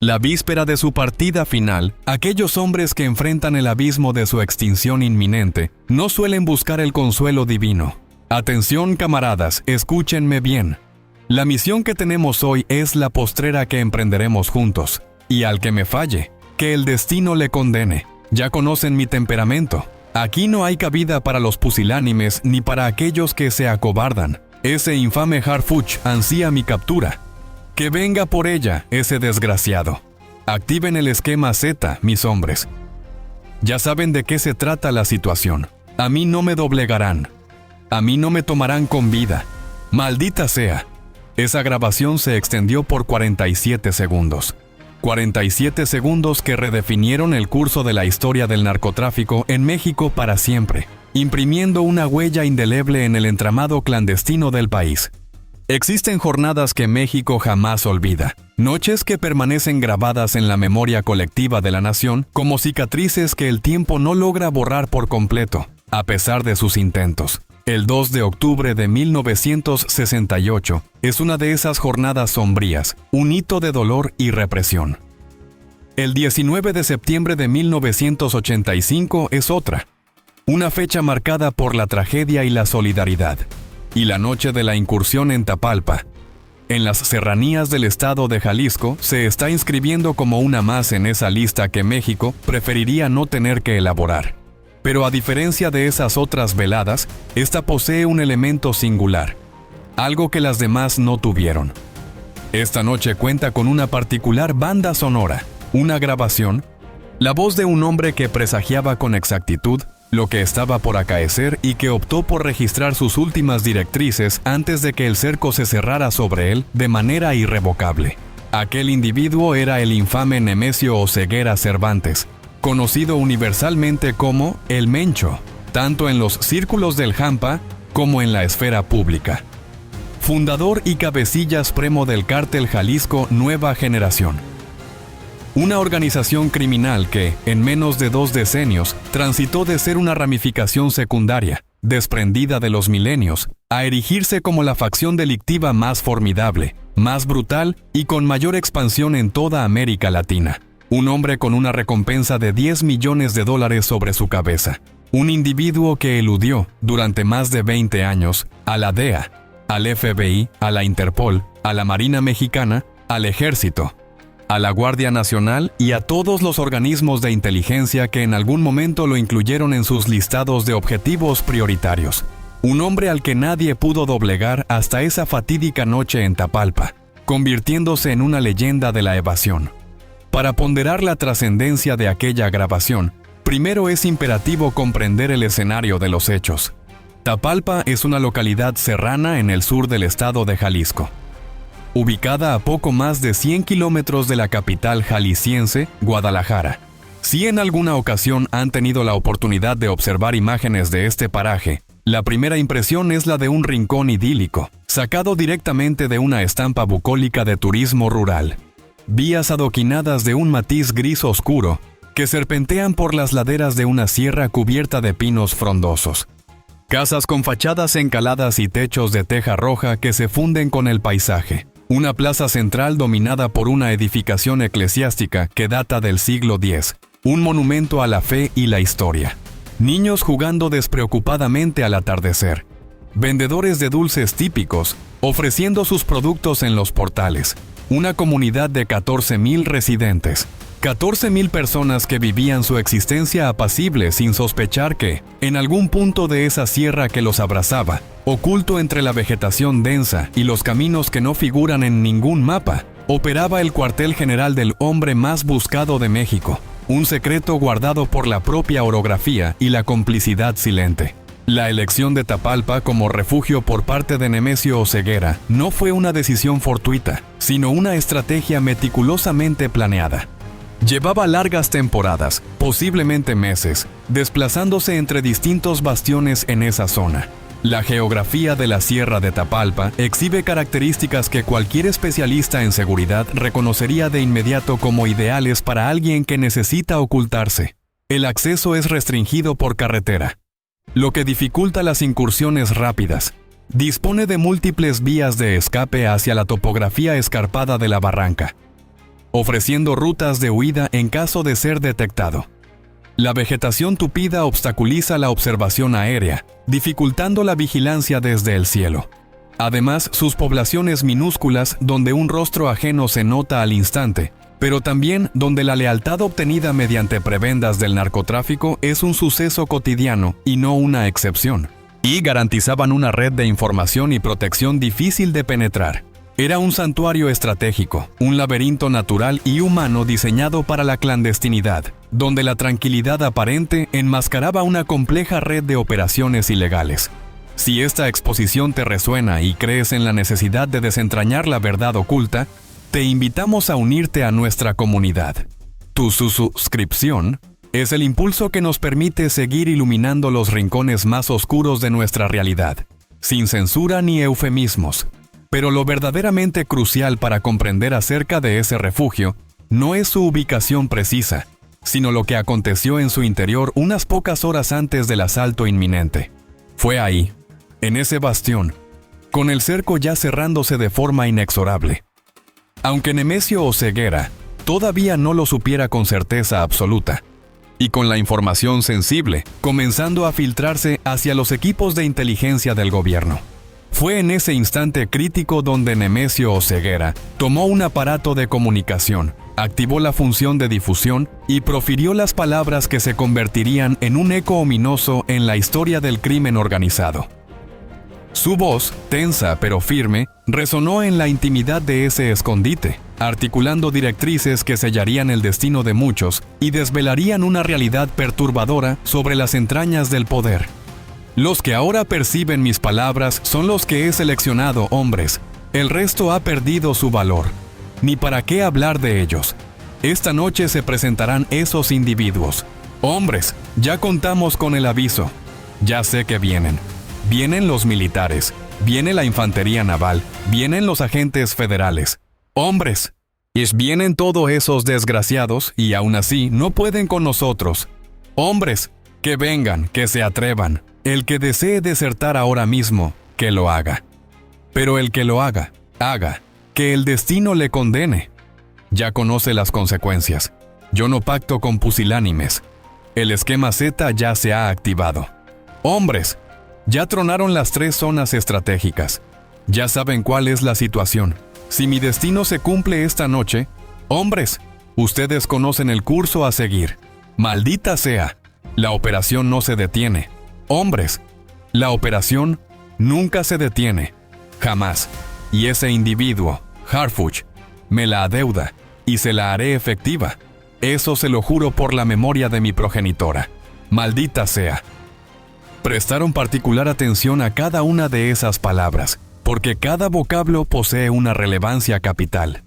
La víspera de su partida final, aquellos hombres que enfrentan el abismo de su extinción inminente no suelen buscar el consuelo divino. Atención, camaradas, escúchenme bien. La misión que tenemos hoy es la postrera que emprenderemos juntos, y al que me falle, que el destino le condene. Ya conocen mi temperamento. Aquí no hay cabida para los pusilánimes ni para aquellos que se acobardan. Ese infame Harfuch ansía mi captura. Que venga por ella ese desgraciado. Activen el esquema Z, mis hombres. Ya saben de qué se trata la situación. A mí no me doblegarán. A mí no me tomarán con vida. Maldita sea. Esa grabación se extendió por 47 segundos. 47 segundos que redefinieron el curso de la historia del narcotráfico en México para siempre, imprimiendo una huella indeleble en el entramado clandestino del país. Existen jornadas que México jamás olvida, noches que permanecen grabadas en la memoria colectiva de la nación como cicatrices que el tiempo no logra borrar por completo, a pesar de sus intentos. El 2 de octubre de 1968 es una de esas jornadas sombrías, un hito de dolor y represión. El 19 de septiembre de 1985 es otra, una fecha marcada por la tragedia y la solidaridad. Y la noche de la incursión en Tapalpa, en las serranías del estado de Jalisco, se está inscribiendo como una más en esa lista que México preferiría no tener que elaborar. Pero a diferencia de esas otras veladas, esta posee un elemento singular, algo que las demás no tuvieron. Esta noche cuenta con una particular banda sonora, una grabación, la voz de un hombre que presagiaba con exactitud lo que estaba por acaecer y que optó por registrar sus últimas directrices antes de que el cerco se cerrara sobre él de manera irrevocable. Aquel individuo era el infame Nemesio Oseguera Cervantes, conocido universalmente como El Mencho, tanto en los círculos del Jampa como en la esfera pública. Fundador y cabecilla supremo del cártel Jalisco Nueva Generación. Una organización criminal que, en menos de 2 decenios, transitó de ser una ramificación secundaria, desprendida de los milenios, a erigirse como la facción delictiva más formidable, más brutal y con mayor expansión en toda América Latina. Un hombre con una recompensa de $10 millones sobre su cabeza. Un individuo que eludió, durante más de 20 años, a la DEA, al FBI, a la Interpol, a la Marina Mexicana, al Ejército, a la Guardia Nacional y a todos los organismos de inteligencia que en algún momento lo incluyeron en sus listados de objetivos prioritarios. Un hombre al que nadie pudo doblegar hasta esa fatídica noche en Tapalpa, convirtiéndose en una leyenda de la evasión. Para ponderar la trascendencia de aquella grabación, primero es imperativo comprender el escenario de los hechos. Tapalpa es una localidad serrana en el sur del estado de Jalisco. Ubicada a poco más de 100 kilómetros de la capital jalisciense, Guadalajara. Si en alguna ocasión han tenido la oportunidad de observar imágenes de este paraje, la primera impresión es la de un rincón idílico, sacado directamente de una estampa bucólica de turismo rural. Vías adoquinadas de un matiz gris oscuro, que serpentean por las laderas de una sierra cubierta de pinos frondosos. Casas con fachadas encaladas y techos de teja roja que se funden con el paisaje. Una plaza central dominada por una edificación eclesiástica que data del siglo X, un monumento a la fe y la historia. Niños jugando despreocupadamente al atardecer. Vendedores de dulces típicos, ofreciendo sus productos en los portales. Una comunidad de 14,000 residentes. 14,000 personas que vivían su existencia apacible sin sospechar que, en algún punto de esa sierra que los abrazaba, oculto entre la vegetación densa y los caminos que no figuran en ningún mapa, operaba el cuartel general del hombre más buscado de México, un secreto guardado por la propia orografía y la complicidad silente. La elección de Tapalpa como refugio por parte de Nemesio Oseguera no fue una decisión fortuita, sino una estrategia meticulosamente planeada. Llevaba largas temporadas, posiblemente meses, desplazándose entre distintos bastiones en esa zona. La geografía de la Sierra de Tapalpa exhibe características que cualquier especialista en seguridad reconocería de inmediato como ideales para alguien que necesita ocultarse. El acceso es restringido por carretera, lo que dificulta las incursiones rápidas. Dispone de múltiples vías de escape hacia la topografía escarpada de la barranca. ofreciendo rutas de huida en caso de ser detectado. La vegetación tupida obstaculiza la observación aérea, dificultando la vigilancia desde el cielo. Además, sus poblaciones minúsculas donde un rostro ajeno se nota al instante, pero también donde la lealtad obtenida mediante prebendas del narcotráfico es un suceso cotidiano y no una excepción. Y garantizaban una red de información y protección difícil de penetrar. Era un santuario estratégico, un laberinto natural y humano diseñado para la clandestinidad, donde la tranquilidad aparente enmascaraba una compleja red de operaciones ilegales. Si esta exposición te resuena y crees en la necesidad de desentrañar la verdad oculta, te invitamos a unirte a nuestra comunidad. Tu suscripción es el impulso que nos permite seguir iluminando los rincones más oscuros de nuestra realidad, sin censura ni eufemismos. Pero lo verdaderamente crucial para comprender acerca de ese refugio no es su ubicación precisa, sino lo que aconteció en su interior unas pocas horas antes del asalto inminente. Fue ahí, en ese bastión, con el cerco ya cerrándose de forma inexorable. Aunque Nemesio Oseguera todavía no lo supiera con certeza absoluta, y con la información sensible comenzando a filtrarse hacia los equipos de inteligencia del gobierno. Fue en ese instante crítico donde Nemesio Oseguera tomó un aparato de comunicación, activó la función de difusión y profirió las palabras que se convertirían en un eco ominoso en la historia del crimen organizado. Su voz, tensa pero firme, resonó en la intimidad de ese escondite, articulando directrices que sellarían el destino de muchos y desvelarían una realidad perturbadora sobre las entrañas del poder. Los que ahora perciben mis palabras son los que he seleccionado, hombres. El resto ha perdido su valor. Ni para qué hablar de ellos. Esta noche se presentarán esos individuos. Hombres, ya contamos con el aviso. Ya sé que vienen. Vienen los militares. Viene la infantería naval. Vienen los agentes federales. Hombres, vienen todos esos desgraciados y aún así no pueden con nosotros. Hombres, que vengan, que se atrevan. El que desee desertar ahora mismo, que lo haga. Pero el que lo haga, que el destino le condene. Ya conoce las consecuencias. Yo no pacto con pusilánimes. El esquema Z ya se ha activado. Hombres, ya tronaron las 3 zonas estratégicas. Ya saben cuál es la situación. Si mi destino se cumple esta noche, hombres, ustedes conocen el curso a seguir. Maldita sea, la operación no se detiene. Hombres, la operación nunca se detiene, jamás. Y ese individuo, Harfuch, me la adeuda y se la haré efectiva. Eso se lo juro por la memoria de mi progenitora. Maldita sea. Prestaron particular atención a cada una de esas palabras, porque cada vocablo posee una relevancia capital.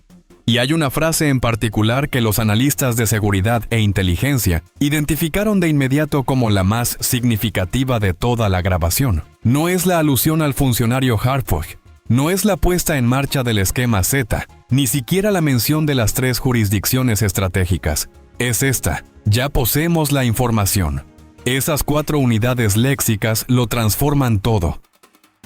Y hay una frase en particular que los analistas de seguridad e inteligencia identificaron de inmediato como la más significativa de toda la grabación. No es la alusión al funcionario Harfuch, no es la puesta en marcha del esquema Z, ni siquiera la mención de las 3 jurisdicciones estratégicas. Es esta, ya poseemos la información. Esas 4 unidades léxicas lo transforman todo.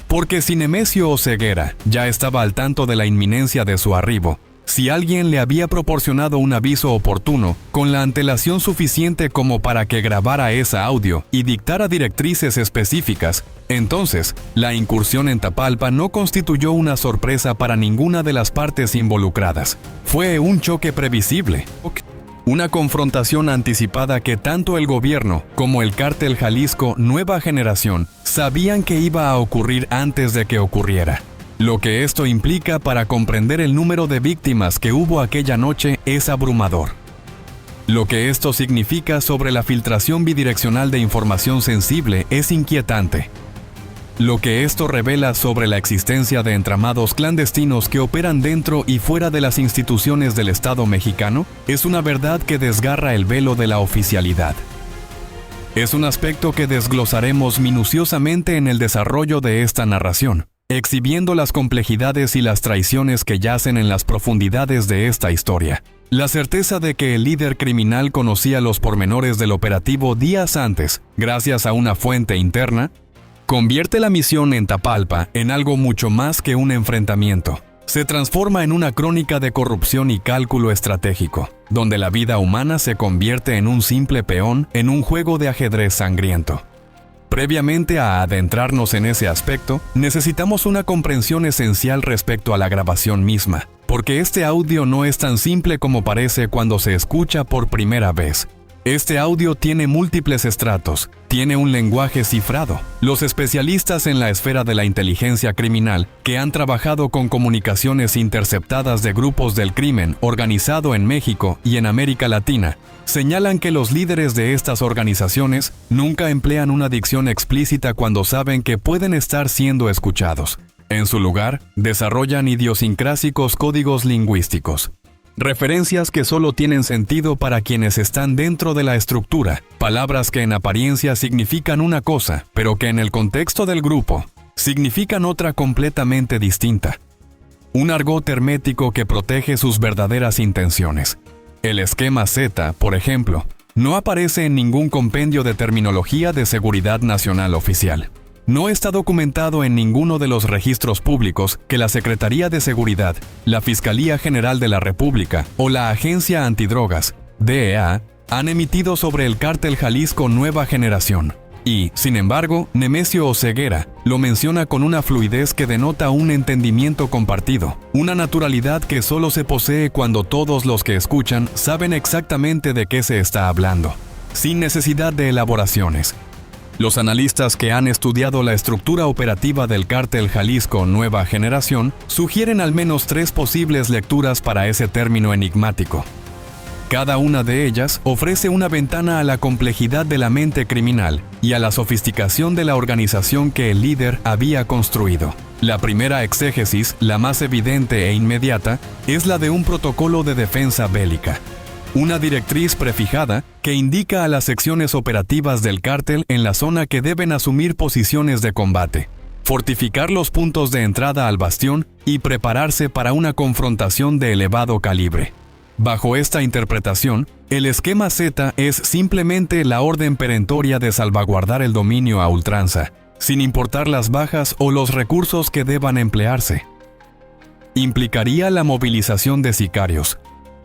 Porque si Nemesio Oseguera ya estaba al tanto de la inminencia de su arribo, si alguien le había proporcionado un aviso oportuno, con la antelación suficiente como para que grabara ese audio y dictara directrices específicas, entonces, la incursión en Tapalpa no constituyó una sorpresa para ninguna de las partes involucradas. Fue un choque previsible. Una confrontación anticipada que tanto el gobierno como el cártel Jalisco Nueva Generación sabían que iba a ocurrir antes de que ocurriera. Lo que esto implica para comprender el número de víctimas que hubo aquella noche es abrumador. Lo que esto significa sobre la filtración bidireccional de información sensible es inquietante. Lo que esto revela sobre la existencia de entramados clandestinos que operan dentro y fuera de las instituciones del Estado mexicano es una verdad que desgarra el velo de la oficialidad. Es un aspecto que desglosaremos minuciosamente en el desarrollo de esta narración, exhibiendo las complejidades y las traiciones que yacen en las profundidades de esta historia. La certeza de que el líder criminal conocía los pormenores del operativo días antes, gracias a una fuente interna, convierte la misión en Tapalpa en algo mucho más que un enfrentamiento. se transforma en una crónica de corrupción y cálculo estratégico, donde la vida humana se convierte en un simple peón en un juego de ajedrez sangriento. Previamente a adentrarnos en ese aspecto, necesitamos una comprensión esencial respecto a la grabación misma, porque este audio no es tan simple como parece cuando se escucha por primera vez. Este audio tiene múltiples estratos, tiene un lenguaje cifrado. Los especialistas en la esfera de la inteligencia criminal, que han trabajado con comunicaciones interceptadas de grupos del crimen organizado en México y en América Latina, señalan que los líderes de estas organizaciones nunca emplean una dicción explícita cuando saben que pueden estar siendo escuchados. En su lugar, desarrollan idiosincrásicos códigos lingüísticos. Referencias que solo tienen sentido para quienes están dentro de la estructura, palabras que en apariencia significan una cosa, pero que en el contexto del grupo significan otra completamente distinta. Un argot hermético que protege sus verdaderas intenciones. El esquema Z, por ejemplo, no aparece en ningún compendio de terminología de seguridad nacional oficial. No está documentado en ninguno de los registros públicos que la Secretaría de Seguridad, la Fiscalía General de la República o la Agencia Antidrogas, DEA, han emitido sobre el Cártel Jalisco Nueva Generación. Y, sin embargo, Nemesio Oseguera lo menciona con una fluidez que denota un entendimiento compartido, una naturalidad que solo se posee cuando todos los que escuchan saben exactamente de qué se está hablando, sin necesidad de elaboraciones. Los analistas que han estudiado la estructura operativa del Cártel Jalisco Nueva Generación sugieren al menos 3 posibles lecturas para ese término enigmático. Cada una de ellas ofrece una ventana a la complejidad de la mente criminal y a la sofisticación de la organización que el líder había construido. La primera exégesis, la más evidente e inmediata, es la de un protocolo de defensa bélica. Una directriz prefijada que indica a las secciones operativas del cártel en la zona que deben asumir posiciones de combate, fortificar los puntos de entrada al bastión y prepararse para una confrontación de elevado calibre. Bajo esta interpretación, el esquema Z es simplemente la orden perentoria de salvaguardar el dominio a ultranza, sin importar las bajas o los recursos que deban emplearse. Implicaría la movilización de sicarios,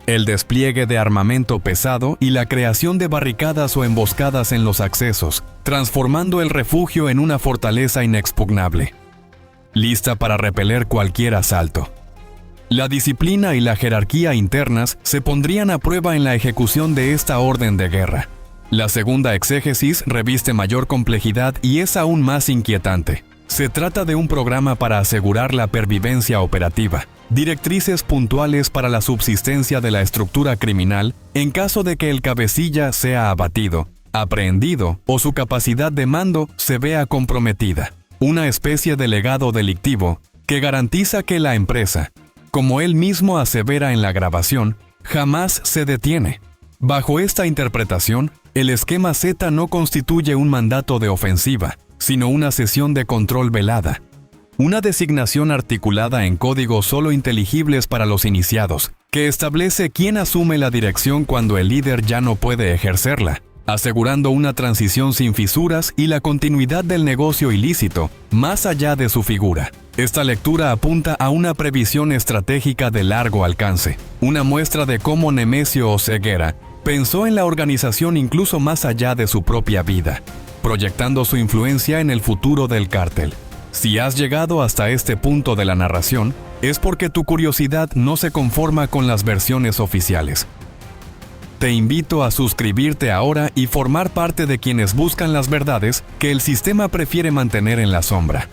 el despliegue de armamento pesado y la creación de barricadas o emboscadas en los accesos, transformando el refugio en una fortaleza inexpugnable, lista para repeler cualquier asalto. La disciplina y la jerarquía internas se pondrían a prueba en la ejecución de esta orden de guerra. La segunda exégesis reviste mayor complejidad y es aún más inquietante. Se trata de un programa para asegurar la pervivencia operativa, directrices puntuales para la subsistencia de la estructura criminal en caso de que el cabecilla sea abatido, aprehendido o su capacidad de mando se vea comprometida. Una especie de legado delictivo que garantiza que la empresa, como él mismo asevera en la grabación, jamás se detiene. Bajo esta interpretación, el esquema Z no constituye un mandato de ofensiva, sino una sesión de control velada. Una designación articulada en códigos solo inteligibles para los iniciados, que establece quién asume la dirección cuando el líder ya no puede ejercerla, asegurando una transición sin fisuras y la continuidad del negocio ilícito, más allá de su figura. Esta lectura apunta a una previsión estratégica de largo alcance, una muestra de cómo Nemesio Oseguera pensó en la organización incluso más allá de su propia vida, proyectando su influencia en el futuro del cártel. Si has llegado hasta este punto de la narración, es porque tu curiosidad no se conforma con las versiones oficiales. Te invito a suscribirte ahora y formar parte de quienes buscan las verdades que el sistema prefiere mantener en la sombra.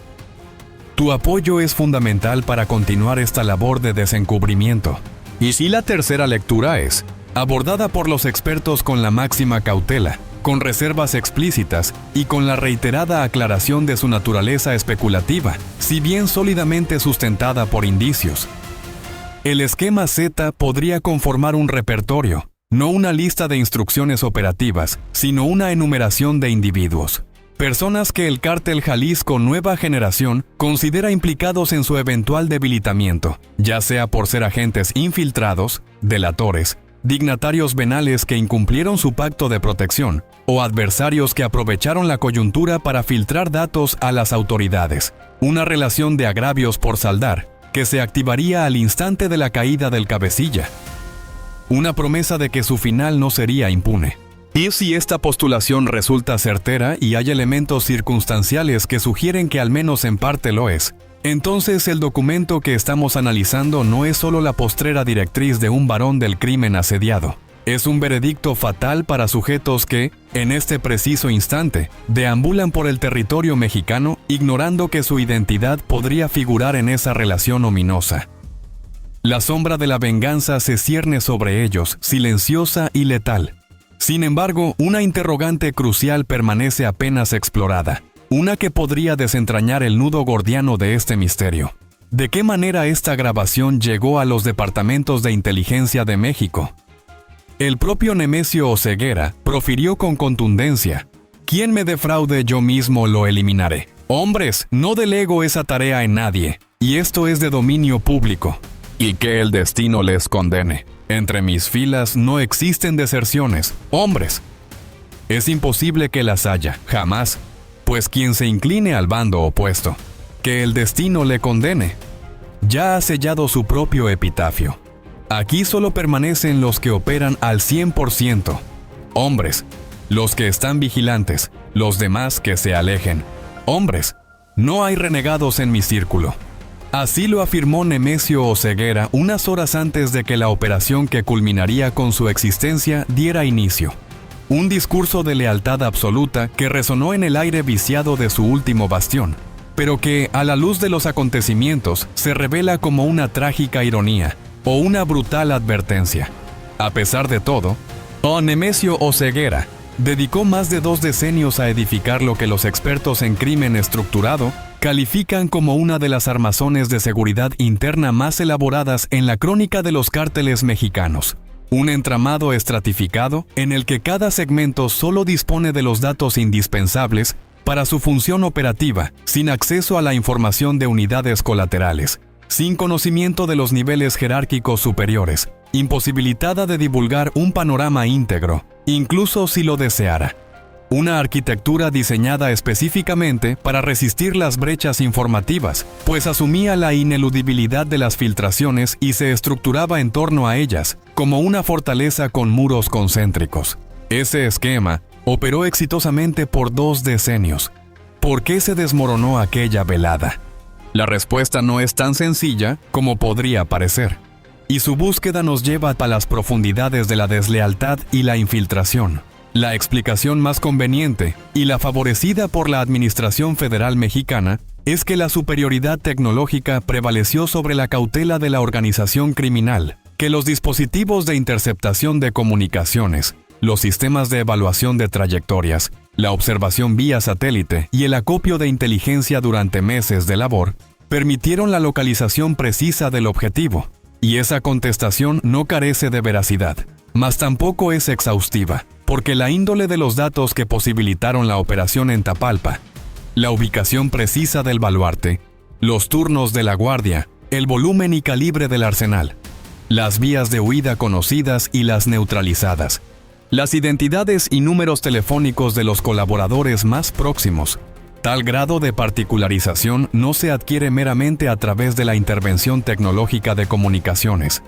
Tu apoyo es fundamental para continuar esta labor de desencubrimiento. Y si la tercera lectura es abordada por los expertos con la máxima cautela, con reservas explícitas y con la reiterada aclaración de su naturaleza especulativa, si bien sólidamente sustentada por indicios. El esquema Z podría conformar un repertorio, no una lista de instrucciones operativas, sino una enumeración de individuos. Personas que el Cártel Jalisco Nueva Generación considera implicados en su eventual debilitamiento, ya sea por ser agentes infiltrados, delatores, dignatarios venales que incumplieron su pacto de protección, o adversarios que aprovecharon la coyuntura para filtrar datos a las autoridades. Una relación de agravios por saldar, que se activaría al instante de la caída del cabecilla. Una promesa de que su final no sería impune. Y si esta postulación resulta certera y hay elementos circunstanciales que sugieren que al menos en parte lo es, entonces el documento que estamos analizando no es solo la postrera directriz de un varón del crimen asediado. Es un veredicto fatal para sujetos que, en este preciso instante, deambulan por el territorio mexicano ignorando que su identidad podría figurar en esa relación ominosa. La sombra de la venganza se cierne sobre ellos, silenciosa y letal. Sin embargo, una interrogante crucial permanece apenas explorada, una que podría desentrañar el nudo gordiano de este misterio. ¿De qué manera esta grabación llegó a los departamentos de inteligencia de México? El propio Nemesio Oseguera profirió con contundencia: «Quien me defraude, yo mismo lo eliminaré. Hombres, no delego esa tarea en nadie, y esto es de dominio público. Y que el destino les condene. Entre mis filas no existen deserciones. Hombres, es imposible que las haya, jamás, pues quien se incline al bando opuesto, que el destino le condene, ya ha sellado su propio epitafio. Aquí solo permanecen los que operan al 100%. Hombres, los que están vigilantes, los demás que se alejen. Hombres, no hay renegados en mi círculo». Así lo afirmó Nemesio Oseguera unas horas antes de que la operación que culminaría con su existencia diera inicio. Un discurso de lealtad absoluta que resonó en el aire viciado de su último bastión, pero que, a la luz de los acontecimientos, se revela como una trágica ironía o una brutal advertencia. A pesar de todo, Nemesio Oseguera dedicó más de 2 decenios a edificar lo que los expertos en crimen estructurado califican como una de las armazones de seguridad interna más elaboradas en la crónica de los cárteles mexicanos. Un entramado estratificado en el que cada segmento solo dispone de los datos indispensables para su función operativa, sin acceso a la información de unidades colaterales, sin conocimiento de los niveles jerárquicos superiores, imposibilitada de divulgar un panorama íntegro, incluso si lo deseara. Una arquitectura diseñada específicamente para resistir las brechas informativas, pues asumía la ineludibilidad de las filtraciones y se estructuraba en torno a ellas, como una fortaleza con muros concéntricos. Ese esquema operó exitosamente por 2 decenios. ¿Por qué se desmoronó aquella velada? La respuesta no es tan sencilla como podría parecer, y su búsqueda nos lleva a las profundidades de la deslealtad y la infiltración. La explicación más conveniente, y la favorecida por la Administración Federal Mexicana, es que la superioridad tecnológica prevaleció sobre la cautela de la organización criminal, que los dispositivos de interceptación de comunicaciones, los sistemas de evaluación de trayectorias, la observación vía satélite y el acopio de inteligencia durante meses de labor, permitieron la localización precisa del objetivo, y esa contestación no carece de veracidad, mas tampoco es exhaustiva, porque la índole de los datos que posibilitaron la operación en Tapalpa, la ubicación precisa del baluarte, los turnos de la guardia, el volumen y calibre del arsenal, las vías de huida conocidas y las neutralizadas, las identidades y números telefónicos de los colaboradores más próximos. Tal grado de particularización no se adquiere meramente a través de la intervención tecnológica de comunicaciones.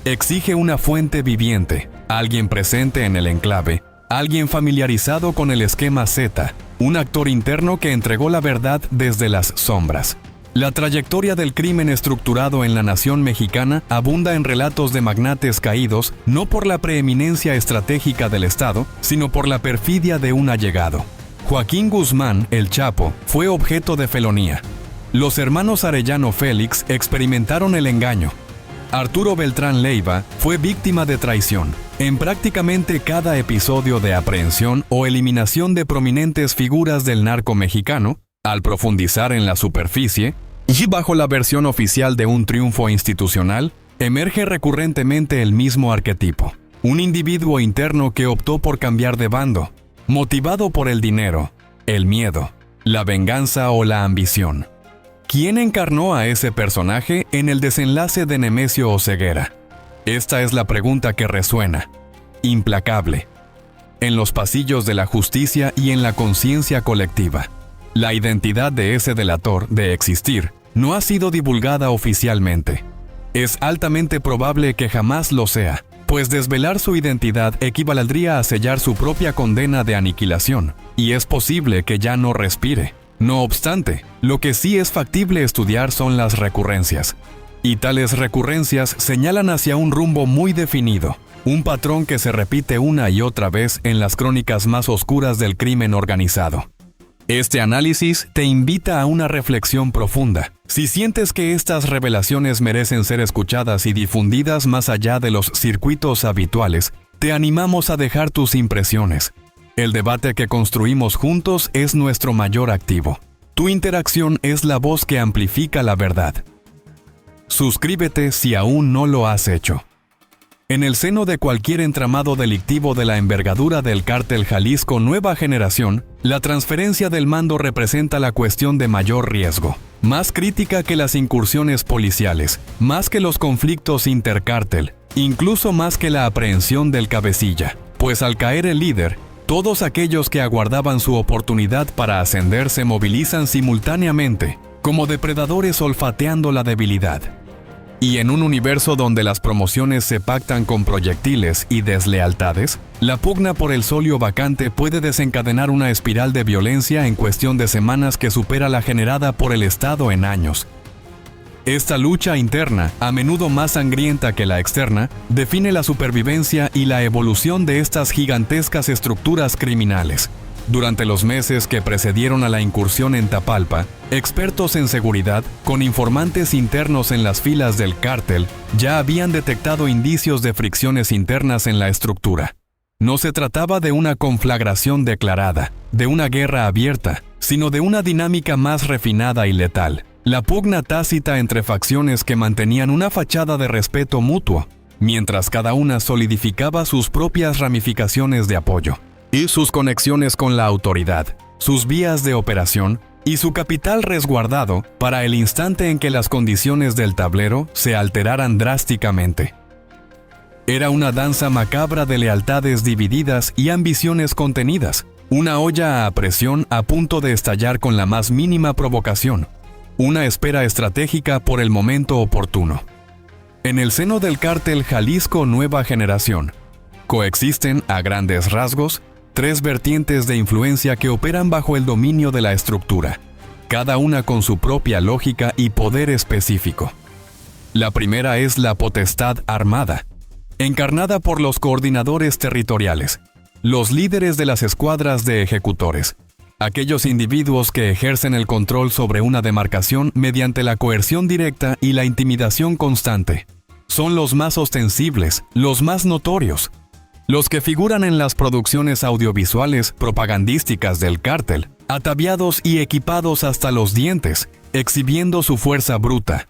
Exige una fuente viviente, alguien presente en el enclave, alguien familiarizado con el esquema Z, un actor interno que entregó la verdad desde las sombras. La trayectoria del crimen estructurado en la nación mexicana abunda en relatos de magnates caídos no por la preeminencia estratégica del Estado, sino por la perfidia de un allegado. Joaquín Guzmán, el Chapo, fue objeto de felonía. Los hermanos Arellano Félix experimentaron el engaño. Arturo Beltrán Leiva fue víctima de traición. En prácticamente cada episodio de aprehensión o eliminación de prominentes figuras del narco mexicano, al profundizar en la superficie, y bajo la versión oficial de un triunfo institucional, emerge recurrentemente el mismo arquetipo. Un individuo interno que optó por cambiar de bando, motivado por el dinero, el miedo, la venganza o la ambición. ¿Quién encarnó a ese personaje en el desenlace de Nemesio Oseguera? Esta es la pregunta que resuena, implacable, en los pasillos de la justicia y en la conciencia colectiva. La identidad de ese delator de existir no ha sido divulgada oficialmente. Es altamente probable que jamás lo sea, pues desvelar su identidad equivaldría a sellar su propia condena de aniquilación, y es posible que ya no respire. No obstante, lo que sí es factible estudiar son las recurrencias. Y tales recurrencias señalan hacia un rumbo muy definido, un patrón que se repite una y otra vez en las crónicas más oscuras del crimen organizado. Este análisis te invita a una reflexión profunda. Si sientes que estas revelaciones merecen ser escuchadas y difundidas más allá de los circuitos habituales, te animamos a dejar tus impresiones. El debate que construimos juntos es nuestro mayor activo. Tu interacción es la voz que amplifica la verdad. Suscríbete si aún no lo has hecho. En el seno de cualquier entramado delictivo de la envergadura del Cártel Jalisco Nueva Generación, la transferencia del mando representa la cuestión de mayor riesgo, más crítica que las incursiones policiales, más que los conflictos intercártel, incluso más que la aprehensión del cabecilla, pues al caer el líder, todos aquellos que aguardaban su oportunidad para ascender se movilizan simultáneamente, como depredadores olfateando la debilidad. Y en un universo donde las promociones se pactan con proyectiles y deslealtades, la pugna por el solio vacante puede desencadenar una espiral de violencia en cuestión de semanas que supera la generada por el Estado en años. Esta lucha interna, a menudo más sangrienta que la externa, define la supervivencia y la evolución de estas gigantescas estructuras criminales. Durante los meses que precedieron a la incursión en Tapalpa, expertos en seguridad, con informantes internos en las filas del cártel, ya habían detectado indicios de fricciones internas en la estructura. No se trataba de una conflagración declarada, de una guerra abierta, sino de una dinámica más refinada y letal. La pugna tácita entre facciones que mantenían una fachada de respeto mutuo, mientras cada una solidificaba sus propias ramificaciones de apoyo y sus conexiones con la autoridad, sus vías de operación y su capital resguardado para el instante en que las condiciones del tablero se alteraran drásticamente. Era una danza macabra de lealtades divididas y ambiciones contenidas, una olla a presión a punto de estallar con la más mínima provocación, una espera estratégica por el momento oportuno. En el seno del Cártel Jalisco Nueva Generación, coexisten, a grandes rasgos, tres vertientes de influencia que operan bajo el dominio de la estructura, cada una con su propia lógica y poder específico. La primera es la potestad armada, encarnada por los coordinadores territoriales, los líderes de las escuadras de ejecutores, aquellos individuos que ejercen el control sobre una demarcación mediante la coerción directa y la intimidación constante. Son los más ostensibles, los más notorios, los que figuran en las producciones audiovisuales propagandísticas del cártel, ataviados y equipados hasta los dientes, exhibiendo su fuerza bruta.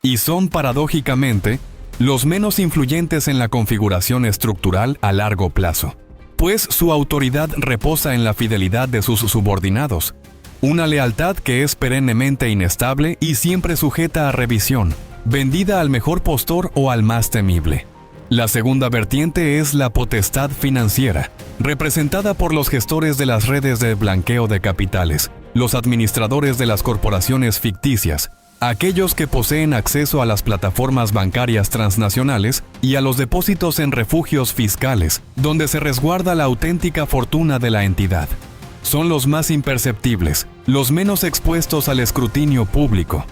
Y son, paradójicamente, los menos influyentes en la configuración estructural a largo plazo, pues su autoridad reposa en la fidelidad de sus subordinados, una lealtad que es perennemente inestable y siempre sujeta a revisión, vendida al mejor postor o al más temible. La segunda vertiente es la potestad financiera, representada por los gestores de las redes de blanqueo de capitales, los administradores de las corporaciones ficticias, aquellos que poseen acceso a las plataformas bancarias transnacionales y a los depósitos en refugios fiscales, donde se resguarda la auténtica fortuna de la entidad. Son los más imperceptibles, los menos expuestos al escrutinio público,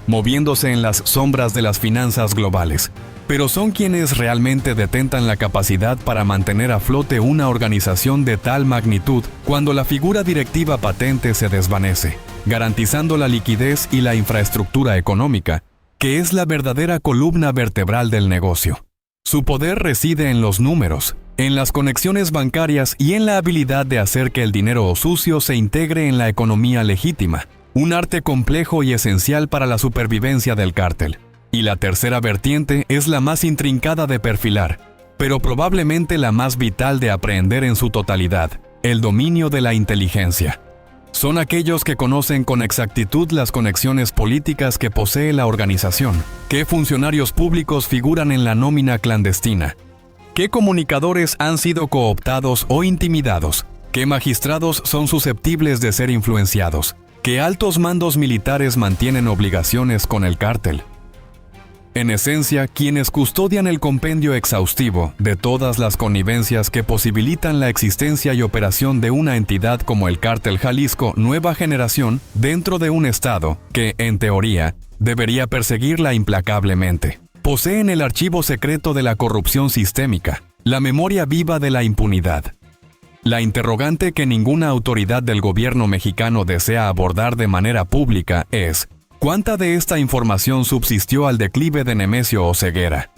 moviéndose en las sombras de las finanzas globales, pero son quienes realmente detentan la capacidad para mantener a flote una organización de tal magnitud cuando la figura directiva patente se desvanece, garantizando la liquidez y la infraestructura económica, que es la verdadera columna vertebral del negocio. Su poder reside en los números, en las conexiones bancarias y en la habilidad de hacer que el dinero sucio se integre en la economía legítima, un arte complejo y esencial para la supervivencia del cártel. Y la tercera vertiente es la más intrincada de perfilar, pero probablemente la más vital de aprehender en su totalidad, el dominio de la inteligencia. Son aquellos que conocen con exactitud las conexiones políticas que posee la organización, qué funcionarios públicos figuran en la nómina clandestina, qué comunicadores han sido cooptados o intimidados, qué magistrados son susceptibles de ser influenciados, que altos mandos militares mantienen obligaciones con el cártel. En esencia, quienes custodian el compendio exhaustivo de todas las connivencias que posibilitan la existencia y operación de una entidad como el Cártel Jalisco Nueva Generación dentro de un Estado que, en teoría, debería perseguirla implacablemente. Poseen el archivo secreto de la corrupción sistémica, la memoria viva de la impunidad. La interrogante que ninguna autoridad del gobierno mexicano desea abordar de manera pública es: ¿cuánta de esta información subsistió al declive de Nemesio Oseguera?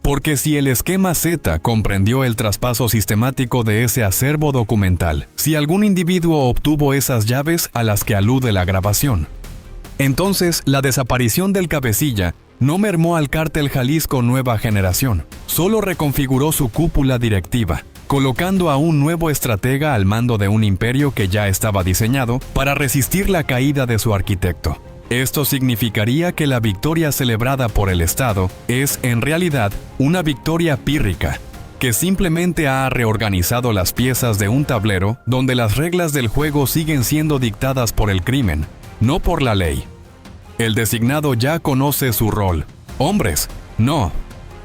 Porque si el esquema Z comprendió el traspaso sistemático de ese acervo documental, si algún individuo obtuvo esas llaves a las que alude la grabación, entonces la desaparición del cabecilla no mermó al Cártel Jalisco Nueva Generación, solo reconfiguró su cúpula directiva, colocando a un nuevo estratega al mando de un imperio que ya estaba diseñado para resistir la caída de su arquitecto. Esto significaría que la victoria celebrada por el Estado es, en realidad, una victoria pírrica, que simplemente ha reorganizado las piezas de un tablero donde las reglas del juego siguen siendo dictadas por el crimen, no por la ley. El designado ya conoce su rol. Hombres, no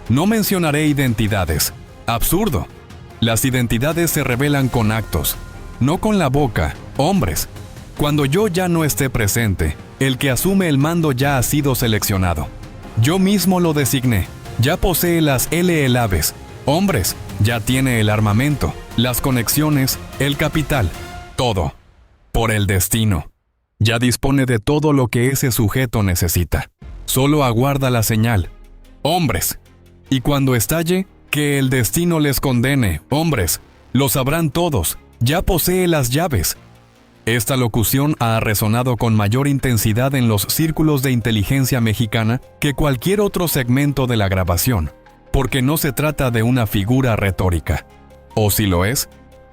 mencionaré identidades. Absurdo. Las identidades se revelan con actos, no con la boca. Hombres, cuando yo ya no esté presente, el que asume el mando ya ha sido seleccionado. Yo mismo lo designé. Ya posee las LLAVES. Hombres, ya tiene el armamento, las conexiones, el capital, todo. Por el destino. Ya dispone de todo lo que ese sujeto necesita. Solo aguarda la señal. Hombres. Y cuando estalle, que el destino les condene. Hombres. Lo sabrán todos. Ya posee las llaves. Esta locución ha resonado con mayor intensidad en los círculos de inteligencia mexicana que cualquier otro segmento de la grabación, porque no se trata de una figura retórica. O si lo es,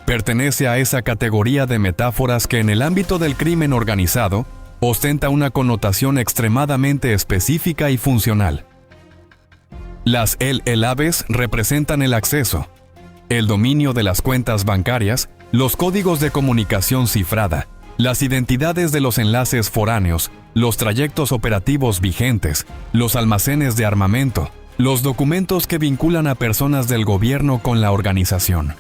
pertenece a esa categoría de metáforas que en el ámbito del crimen organizado ostenta una connotación extremadamente específica y funcional. Las LLAVES representan el acceso, el dominio de las cuentas bancarias, los códigos de comunicación cifrada, las identidades de los enlaces foráneos, los trayectos operativos vigentes, los almacenes de armamento, los documentos que vinculan a personas del gobierno con la organización.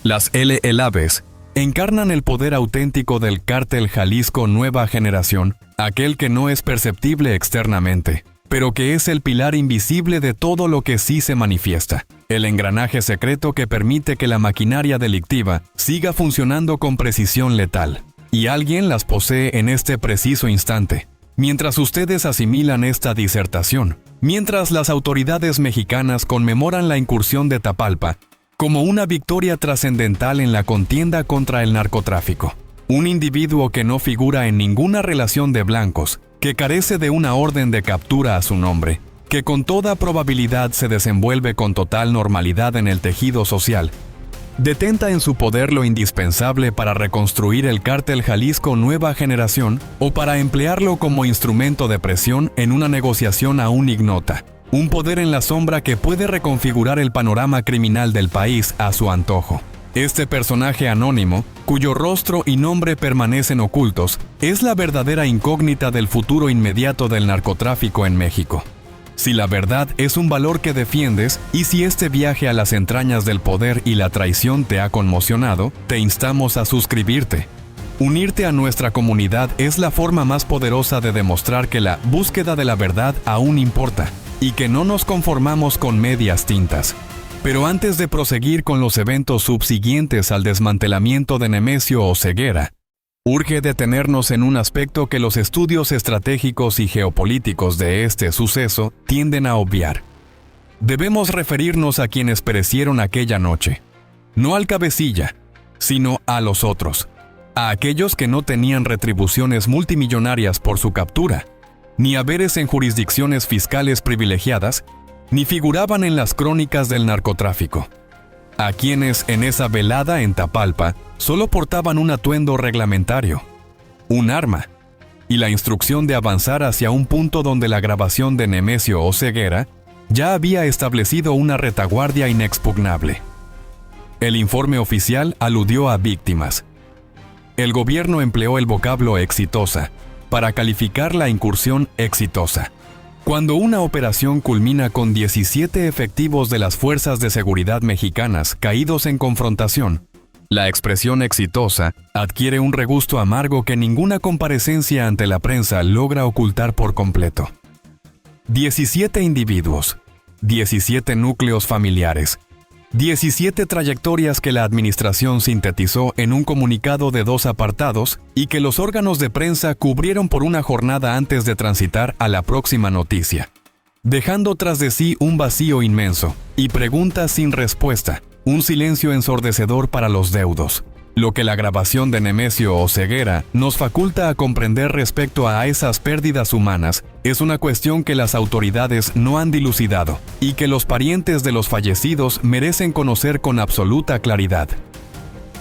Las LLAVES encarnan el poder auténtico del Cártel Jalisco Nueva Generación, aquel que no es perceptible externamente, pero que es el pilar invisible de todo lo que sí se manifiesta, el engranaje secreto que permite que la maquinaria delictiva siga funcionando con precisión letal. Y alguien las posee en este preciso instante. Mientras ustedes asimilan esta disertación, mientras las autoridades mexicanas conmemoran la incursión de Tapalpa como una victoria trascendental en la contienda contra el narcotráfico. Un individuo que no figura en ninguna relación de blancos, que carece de una orden de captura a su nombre, que con toda probabilidad se desenvuelve con total normalidad en el tejido social, detenta en su poder lo indispensable para reconstruir el Cártel Jalisco Nueva Generación o para emplearlo como instrumento de presión en una negociación aún ignota. Un poder en la sombra que puede reconfigurar el panorama criminal del país a su antojo. Este personaje anónimo, cuyo rostro y nombre permanecen ocultos, es la verdadera incógnita del futuro inmediato del narcotráfico en México. Si la verdad es un valor que defiendes y si este viaje a las entrañas del poder y la traición te ha conmocionado, te instamos a suscribirte. Unirte a nuestra comunidad es la forma más poderosa de demostrar que la búsqueda de la verdad aún importa y que no nos conformamos con medias tintas. Pero antes de proseguir con los eventos subsiguientes al desmantelamiento de Nemesio Oseguera, urge detenernos en un aspecto que los estudios estratégicos y geopolíticos de este suceso tienden a obviar. Debemos referirnos a quienes perecieron aquella noche, no al cabecilla, sino a los otros, a aquellos que no tenían retribuciones multimillonarias por su captura, ni haberes en jurisdicciones fiscales privilegiadas, ni figuraban en las crónicas del narcotráfico. A quienes en esa velada en Tapalpa solo portaban un atuendo reglamentario, un arma, y la instrucción de avanzar hacia un punto donde la grabación de Nemesio Oseguera ya había establecido una retaguardia inexpugnable. El informe oficial aludió a víctimas. el gobierno empleó el vocablo exitosa para calificar la incursión exitosa. Cuando una operación culmina con 17 efectivos de las fuerzas de seguridad mexicanas caídos en confrontación, la expresión exitosa adquiere un regusto amargo que ninguna comparecencia ante la prensa logra ocultar por completo. 17 individuos, 17 núcleos familiares, 17 trayectorias que la administración sintetizó en un comunicado de 2 apartados y que los órganos de prensa cubrieron por una jornada antes de transitar a la próxima noticia, dejando tras de sí un vacío inmenso y preguntas sin respuesta, un silencio ensordecedor para los deudos. Lo que la grabación de Nemesio Oseguera nos faculta a comprender respecto a esas pérdidas humanas es una cuestión que las autoridades no han dilucidado y que los parientes de los fallecidos merecen conocer con absoluta claridad.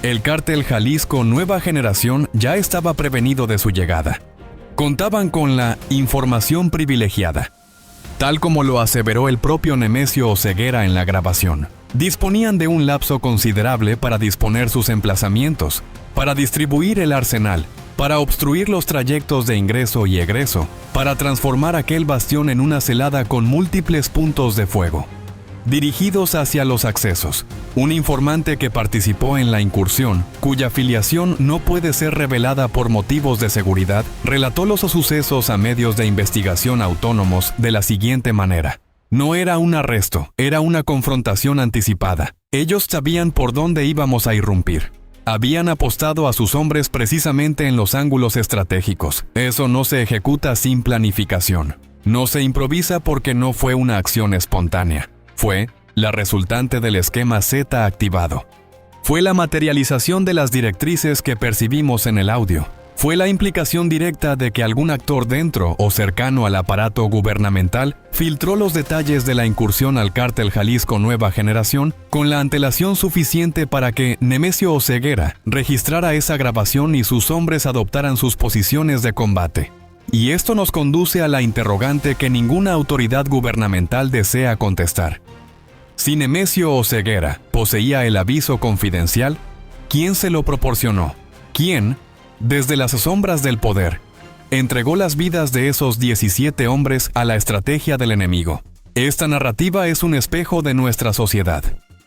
El cártel Jalisco Nueva Generación ya estaba prevenido de su llegada. Contaban con la información privilegiada, tal como lo aseveró el propio Nemesio Oseguera en la grabación. Disponían de un lapso considerable para disponer sus emplazamientos, para distribuir el arsenal, para obstruir los trayectos de ingreso y egreso, para transformar aquel bastión en una celada con múltiples puntos de fuego, dirigidos hacia los accesos. Un informante que participó en la incursión, cuya filiación no puede ser revelada por motivos de seguridad, relató los sucesos a medios de investigación autónomos de la siguiente manera. No era un arresto, era una confrontación anticipada. Ellos sabían por dónde íbamos a irrumpir. Habían apostado a sus hombres precisamente en los ángulos estratégicos. Eso no se ejecuta sin planificación. No se improvisa porque no fue una acción espontánea. Fue la resultante del esquema Z activado. Fue la materialización de las directrices que percibimos en el audio. Fue la implicación directa de que algún actor dentro o cercano al aparato gubernamental filtró los detalles de la incursión al cártel Jalisco Nueva Generación con la antelación suficiente para que Nemesio Oseguera registrara esa grabación y sus hombres adoptaran sus posiciones de combate. Y esto nos conduce a la interrogante que ninguna autoridad gubernamental desea contestar. Si Nemesio Oseguera poseía el aviso confidencial, ¿quién se lo proporcionó? ¿Quién, desde las sombras del poder, entregó las vidas de esos 17 hombres a la estrategia del enemigo? Esta narrativa es un espejo de nuestra sociedad.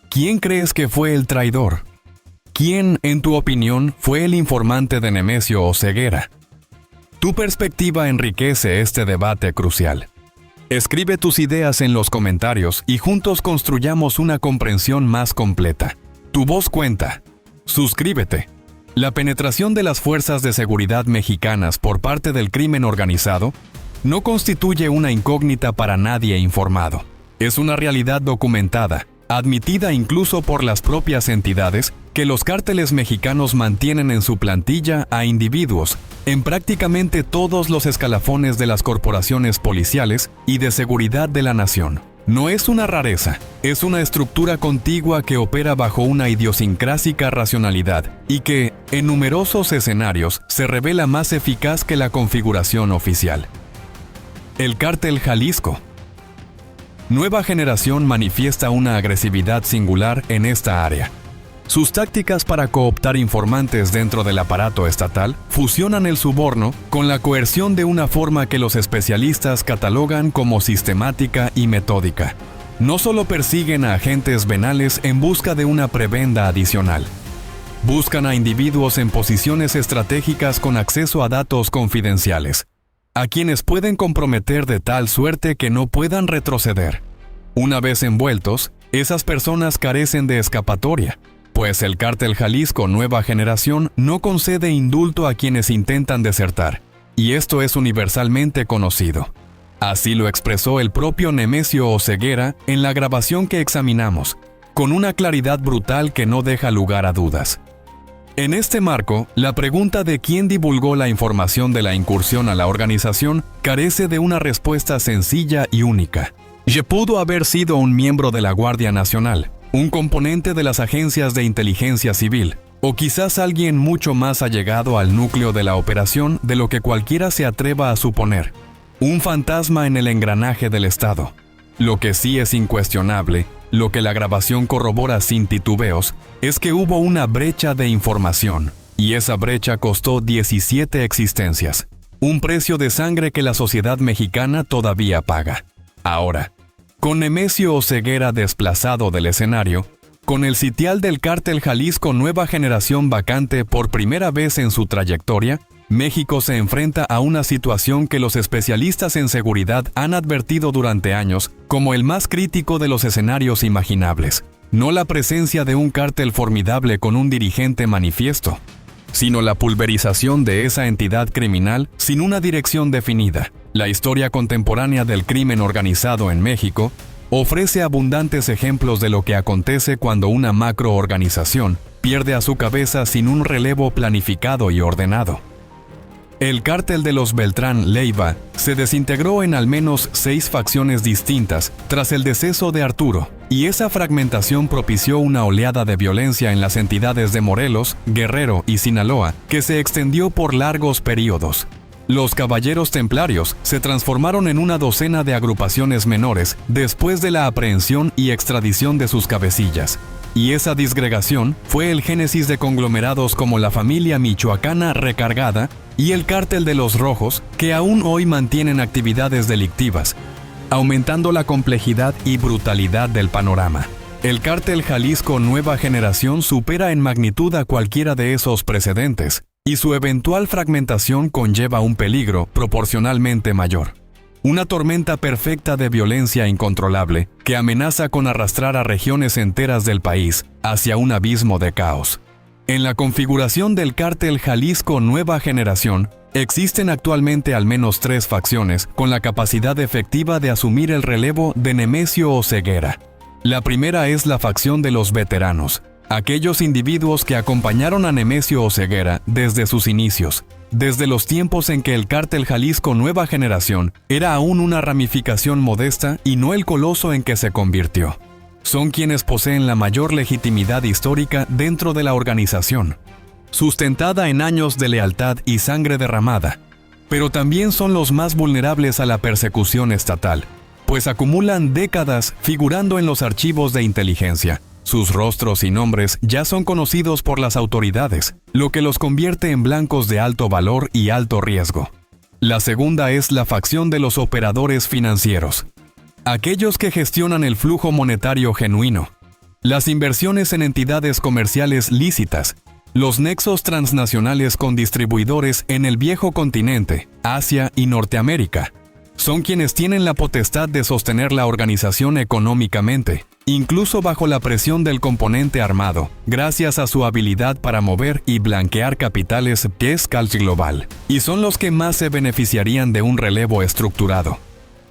¿Quién crees que fue el traidor? ¿Quién, en tu opinión, fue el informante de Nemesio Oseguera? Tu perspectiva enriquece este debate crucial. Escribe tus ideas en los comentarios y juntos construyamos una comprensión más completa. Tu voz cuenta. Suscríbete. La penetración de las fuerzas de seguridad mexicanas por parte del crimen organizado no constituye una incógnita para nadie informado. Es una realidad documentada, admitida incluso por las propias entidades, que los cárteles mexicanos mantienen en su plantilla a individuos en prácticamente todos los escalafones de las corporaciones policiales y de seguridad de la nación. No es una rareza, es una estructura contigua que opera bajo una idiosincrásica racionalidad y que, en numerosos escenarios, se revela más eficaz que la configuración oficial. El cártel Jalisco Nueva Generación manifiesta una agresividad singular en esta área. Sus tácticas para cooptar informantes dentro del aparato estatal fusionan el soborno con la coerción de una forma que los especialistas catalogan como sistemática y metódica. No solo persiguen a agentes venales en busca de una prebenda adicional. Buscan a individuos en posiciones estratégicas con acceso a datos confidenciales, a quienes pueden comprometer de tal suerte que no puedan retroceder. Una vez envueltos, esas personas carecen de escapatoria, pues el cártel Jalisco Nueva Generación no concede indulto a quienes intentan desertar, y esto es universalmente conocido. Así lo expresó el propio Nemesio Oseguera en la grabación que examinamos, con una claridad brutal que no deja lugar a dudas. En este marco, la pregunta de quién divulgó la información de la incursión a la organización carece de una respuesta sencilla y única. Pudo haber sido un miembro de la Guardia Nacional, un componente de las agencias de inteligencia civil, o quizás alguien mucho más allegado al núcleo de la operación de lo que cualquiera se atreva a suponer. Un fantasma en el engranaje del Estado. Lo que sí es incuestionable, lo que la grabación corrobora sin titubeos, es que hubo una brecha de información, y esa brecha costó 17 existencias, un precio de sangre que la sociedad mexicana todavía paga. Ahora, con Nemesio Oseguera desplazado del escenario, con el sitial del Cártel Jalisco Nueva Generación vacante por primera vez en su trayectoria, México se enfrenta a una situación que los especialistas en seguridad han advertido durante años como el más crítico de los escenarios imaginables. No la presencia de un cártel formidable con un dirigente manifiesto, sino la pulverización de esa entidad criminal sin una dirección definida. La historia contemporánea del crimen organizado en México ofrece abundantes ejemplos de lo que acontece cuando una macroorganización pierde a su cabeza sin un relevo planificado y ordenado. El cártel de los Beltrán Leiva se desintegró en al menos 6 facciones distintas tras el deceso de Arturo, y esa fragmentación propició una oleada de violencia en las entidades de Morelos, Guerrero y Sinaloa que se extendió por largos periodos. Los Caballeros Templarios se transformaron en una docena de agrupaciones menores después de la aprehensión y extradición de sus cabecillas. Y esa disgregación fue el génesis de conglomerados como la familia michoacana Recargada y el Cártel de los Rojos, que aún hoy mantienen actividades delictivas, aumentando la complejidad y brutalidad del panorama. El Cártel Jalisco Nueva Generación supera en magnitud a cualquiera de esos precedentes, y su eventual fragmentación conlleva un peligro proporcionalmente mayor. Una tormenta perfecta de violencia incontrolable que amenaza con arrastrar a regiones enteras del país hacia un abismo de caos. En la configuración del Cártel Jalisco Nueva Generación, existen actualmente al menos 3 facciones con la capacidad efectiva de asumir el relevo de Nemesio Oseguera. La primera es la facción de los veteranos, aquellos individuos que acompañaron a Nemesio Oseguera desde sus inicios, desde los tiempos en que el Cártel Jalisco Nueva Generación era aún una ramificación modesta y no el coloso en que se convirtió. Son quienes poseen la mayor legitimidad histórica dentro de la organización, sustentada en años de lealtad y sangre derramada, pero también son los más vulnerables a la persecución estatal, pues acumulan décadas figurando en los archivos de inteligencia. Sus rostros y nombres ya son conocidos por las autoridades, lo que los convierte en blancos de alto valor y alto riesgo. La segunda es la facción de los operadores financieros, aquellos que gestionan el flujo monetario genuino, las inversiones en entidades comerciales lícitas, los nexos transnacionales con distribuidores en el viejo continente, Asia y Norteamérica. Son quienes tienen la potestad de sostener la organización económicamente, incluso bajo la presión del componente armado, gracias a su habilidad para mover y blanquear capitales que es calcio global, y son los que más se beneficiarían de un relevo estructurado,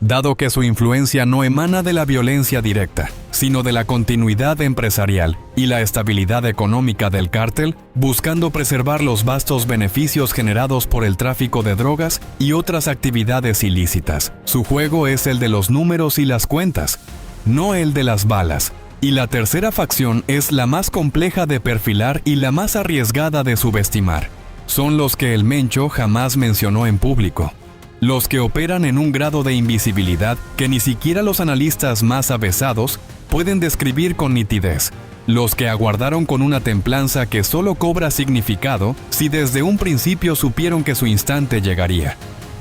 dado que su influencia no emana de la violencia directa, sino de la continuidad empresarial y la estabilidad económica del cártel, buscando preservar los vastos beneficios generados por el tráfico de drogas y otras actividades ilícitas. Su juego es el de los números y las cuentas, no el de las balas. Y la tercera facción es la más compleja de perfilar y la más arriesgada de subestimar. Son los que el Mencho jamás mencionó en público. Los que operan en un grado de invisibilidad que ni siquiera los analistas más avesados pueden describir con nitidez. Los que aguardaron con una templanza que solo cobra significado si desde un principio supieron que su instante llegaría.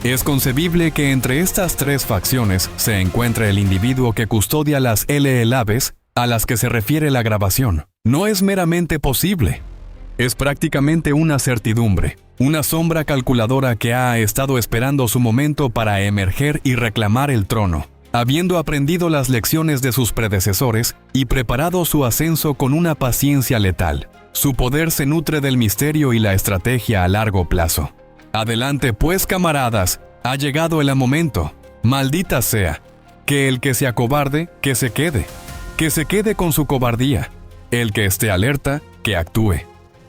Es concebible que entre estas 3 facciones se encuentre el individuo que custodia las LLAVs a las que se refiere la grabación. No es meramente posible. Es prácticamente una certidumbre, una sombra calculadora que ha estado esperando su momento para emerger y reclamar el trono, habiendo aprendido las lecciones de sus predecesores y preparado su ascenso con una paciencia letal. Su poder se nutre del misterio y la estrategia a largo plazo. Adelante pues, camaradas, ha llegado el momento. Maldita sea, que el que se acobarde, que se quede con su cobardía. El que esté alerta, que actúe.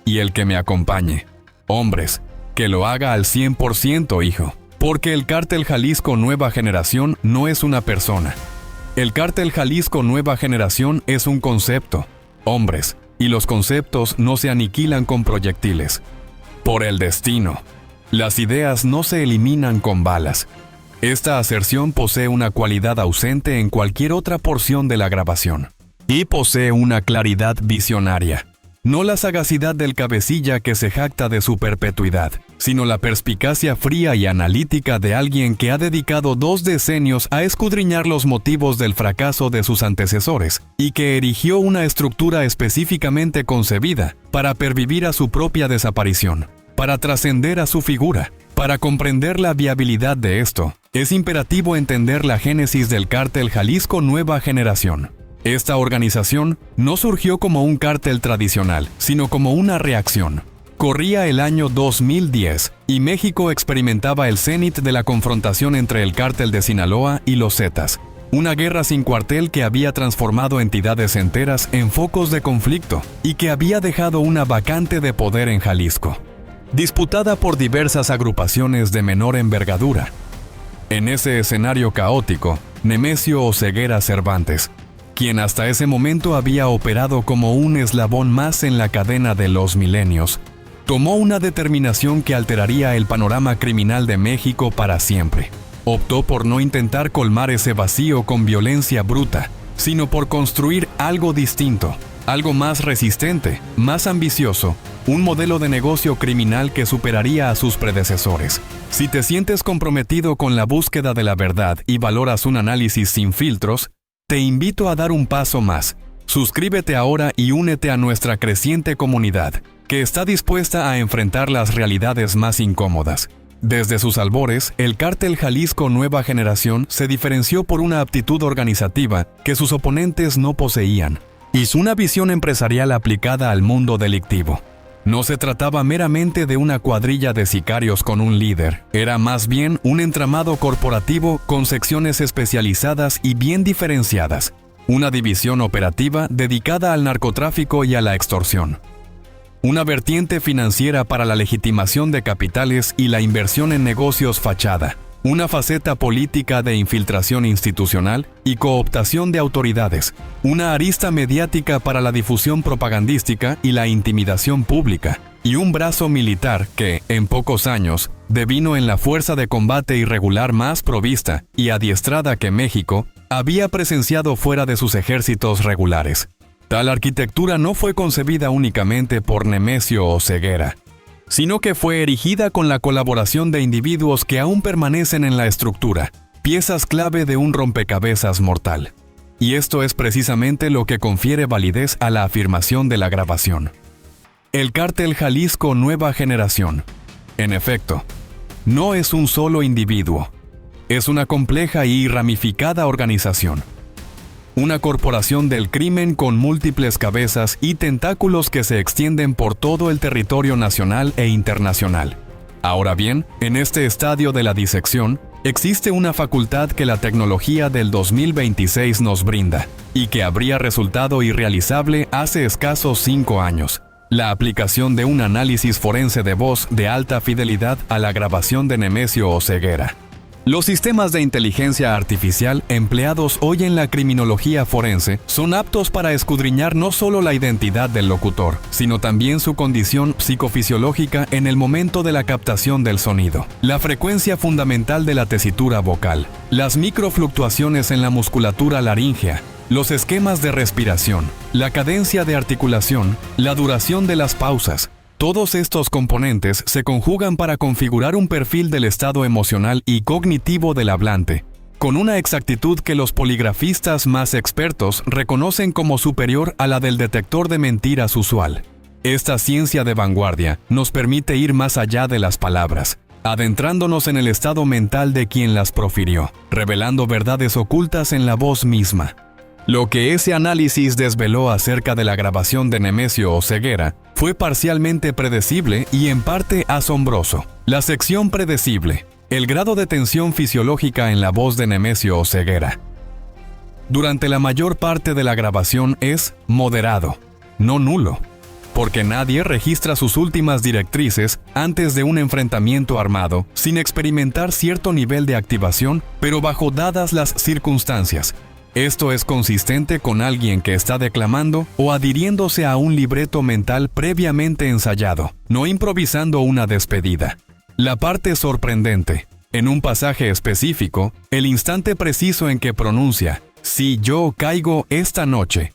Y el que me acompañe, hombres, que lo haga al 100%, hijo. Porque el Cártel Jalisco Nueva Generación no es una persona. El Cártel Jalisco Nueva Generación es un concepto, hombres, y los conceptos no se aniquilan con proyectiles. Por el destino. Las ideas no se eliminan con balas. Esta aserción posee una cualidad ausente en cualquier otra porción de la grabación. Y posee una claridad visionaria. No la sagacidad del cabecilla que se jacta de su perpetuidad, sino la perspicacia fría y analítica de alguien que ha dedicado 2 decenios a escudriñar los motivos del fracaso de sus antecesores y que erigió una estructura específicamente concebida para pervivir a su propia desaparición, para trascender a su figura. Para comprender la viabilidad de esto, es imperativo entender la génesis del Cártel Jalisco Nueva Generación. Esta organización no surgió como un cártel tradicional, sino como una reacción. Corría el año 2010 y México experimentaba el cénit de la confrontación entre el Cártel de Sinaloa y los Zetas. Una guerra sin cuartel que había transformado entidades enteras en focos de conflicto y que había dejado una vacante de poder en Jalisco, disputada por diversas agrupaciones de menor envergadura. En ese escenario caótico, Nemesio Oseguera Cervantes, quien hasta ese momento había operado como un eslabón más en la cadena de los milenios, tomó una determinación que alteraría el panorama criminal de México para siempre. Optó por no intentar colmar ese vacío con violencia bruta, sino por construir algo distinto, algo más resistente, más ambicioso, un modelo de negocio criminal que superaría a sus predecesores. Si te sientes comprometido con la búsqueda de la verdad y valoras un análisis sin filtros, te invito a dar un paso más. Suscríbete ahora y únete a nuestra creciente comunidad, que está dispuesta a enfrentar las realidades más incómodas. Desde sus albores, el Cártel Jalisco Nueva Generación se diferenció por una aptitud organizativa que sus oponentes no poseían, y una visión empresarial aplicada al mundo delictivo. No se trataba meramente de una cuadrilla de sicarios con un líder, era más bien un entramado corporativo con secciones especializadas y bien diferenciadas, una división operativa dedicada al narcotráfico y a la extorsión, una vertiente financiera para la legitimación de capitales y la inversión en negocios fachada, una faceta política de infiltración institucional y cooptación de autoridades, una arista mediática para la difusión propagandística y la intimidación pública, y un brazo militar que, en pocos años, devino en la fuerza de combate irregular más provista y adiestrada que México había presenciado fuera de sus ejércitos regulares. Tal arquitectura no fue concebida únicamente por Nemesio Oseguera, sino que fue erigida con la colaboración de individuos que aún permanecen en la estructura, piezas clave de un rompecabezas mortal. Y esto es precisamente lo que confiere validez a la afirmación de la grabación. El Cártel Jalisco Nueva Generación, en efecto, no es un solo individuo, es una compleja y ramificada organización. Una corporación del crimen con múltiples cabezas y tentáculos que se extienden por todo el territorio nacional e internacional. Ahora bien, en este estadio de la disección, existe una facultad que la tecnología del 2026 nos brinda, y que habría resultado irrealizable hace escasos 5 años. La aplicación de un análisis forense de voz de alta fidelidad a la grabación de Nemesio Oseguera. Los sistemas de inteligencia artificial empleados hoy en la criminología forense son aptos para escudriñar no solo la identidad del locutor, sino también su condición psicofisiológica en el momento de la captación del sonido, la frecuencia fundamental de la tesitura vocal, las microfluctuaciones en la musculatura laríngea, los esquemas de respiración, la cadencia de articulación, la duración de las pausas. Todos estos componentes se conjugan para configurar un perfil del estado emocional y cognitivo del hablante, con una exactitud que los poligrafistas más expertos reconocen como superior a la del detector de mentiras usual. Esta ciencia de vanguardia nos permite ir más allá de las palabras, adentrándonos en el estado mental de quien las profirió, revelando verdades ocultas en la voz misma. Lo que ese análisis desveló acerca de la grabación de Nemesio Oseguera fue parcialmente predecible y en parte asombroso. La sección predecible, el grado de tensión fisiológica en la voz de Nemesio Oseguera. Durante la mayor parte de la grabación es moderado, no nulo, porque nadie registra sus últimas directrices antes de un enfrentamiento armado sin experimentar cierto nivel de activación, pero bajo dadas las circunstancias. Esto es consistente con alguien que está declamando o adhiriéndose a un libreto mental previamente ensayado, no improvisando una despedida. La parte sorprendente, en un pasaje específico, el instante preciso en que pronuncia, "Si yo caigo esta noche",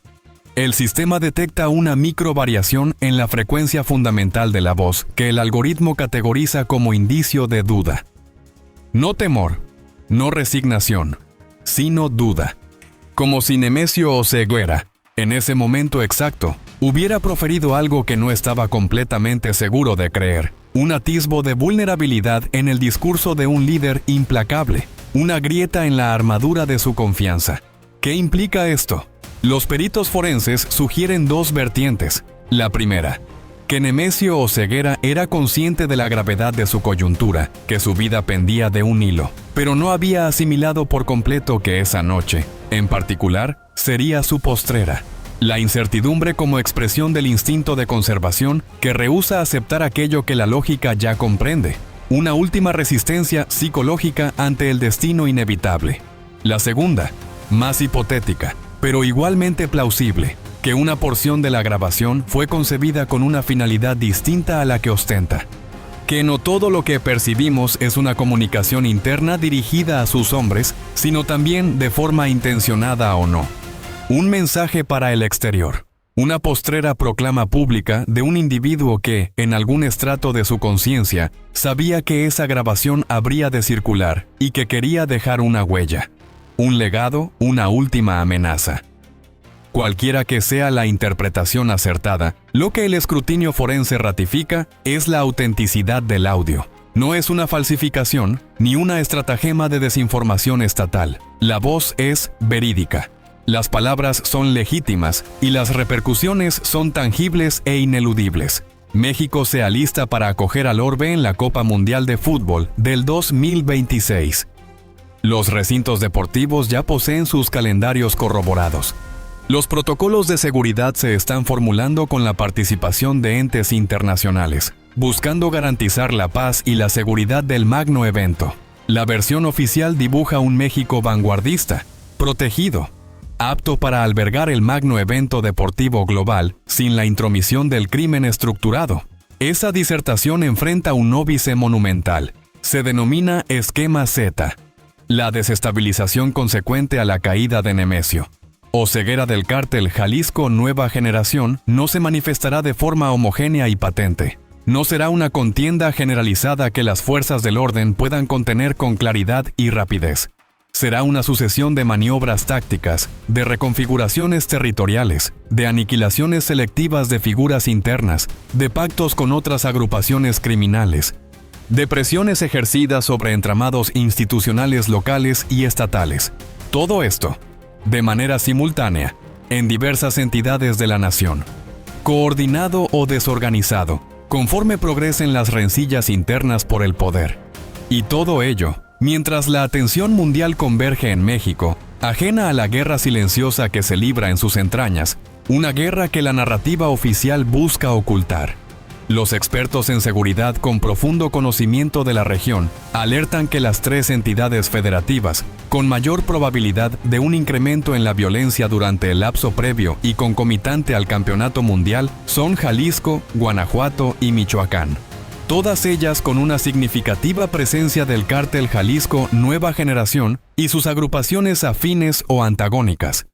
El sistema detecta una microvariación en la frecuencia fundamental de la voz que el algoritmo categoriza como indicio de duda. No temor, no resignación, sino duda. Como si Nemesio Oseguera, en ese momento exacto, hubiera proferido algo que no estaba completamente seguro de creer. Un atisbo de vulnerabilidad en el discurso de un líder implacable. Una grieta en la armadura de su confianza. ¿Qué implica esto? Los peritos forenses sugieren dos vertientes. La primera, que Nemesio Oseguera era consciente de la gravedad de su coyuntura, que su vida pendía de un hilo, pero no había asimilado por completo que esa noche, en particular, sería su postrera. La incertidumbre como expresión del instinto de conservación que rehúsa aceptar aquello que la lógica ya comprende. Una última resistencia psicológica ante el destino inevitable. La segunda, más hipotética, pero igualmente plausible, que una porción de la grabación fue concebida con una finalidad distinta a la que ostenta. Que no todo lo que percibimos es una comunicación interna dirigida a sus hombres, sino también de forma intencionada o no. Un mensaje para el exterior. Una postrera proclama pública de un individuo que, en algún estrato de su conciencia, sabía que esa grabación habría de circular y que quería dejar una huella. Un legado, una última amenaza. Cualquiera que sea la interpretación acertada, lo que el escrutinio forense ratifica es la autenticidad del audio. No es una falsificación ni una estratagema de desinformación estatal. La voz es verídica. Las palabras son legítimas y las repercusiones son tangibles e ineludibles. México se alista para acoger al Orbe en la Copa Mundial de Fútbol del 2026. Los recintos deportivos ya poseen sus calendarios corroborados. Los protocolos de seguridad se están formulando con la participación de entes internacionales, buscando garantizar la paz y la seguridad del magno evento. La versión oficial dibuja un México vanguardista, protegido, apto para albergar el magno evento deportivo global sin la intromisión del crimen estructurado. Esa disertación enfrenta un óbice monumental. Se denomina Esquema Z. La desestabilización consecuente a la caída de Nemesio Oseguera del cártel Jalisco Nueva Generación no se manifestará de forma homogénea y patente. No será una contienda generalizada que las fuerzas del orden puedan contener con claridad y rapidez. Será una sucesión de maniobras tácticas, de reconfiguraciones territoriales, de aniquilaciones selectivas de figuras internas, de pactos con otras agrupaciones criminales, de presiones ejercidas sobre entramados institucionales locales y estatales. Todo esto, de manera simultánea, en diversas entidades de la nación, coordinado o desorganizado, conforme progresen las rencillas internas por el poder. Y todo ello, mientras la atención mundial converge en México, ajena a la guerra silenciosa que se libra en sus entrañas, una guerra que la narrativa oficial busca ocultar. Los expertos en seguridad con profundo conocimiento de la región alertan que las tres entidades federativas, con mayor probabilidad de un incremento en la violencia durante el lapso previo y concomitante al campeonato mundial, son Jalisco, Guanajuato y Michoacán. Todas ellas con una significativa presencia del cártel Jalisco Nueva Generación y sus agrupaciones afines o antagónicas.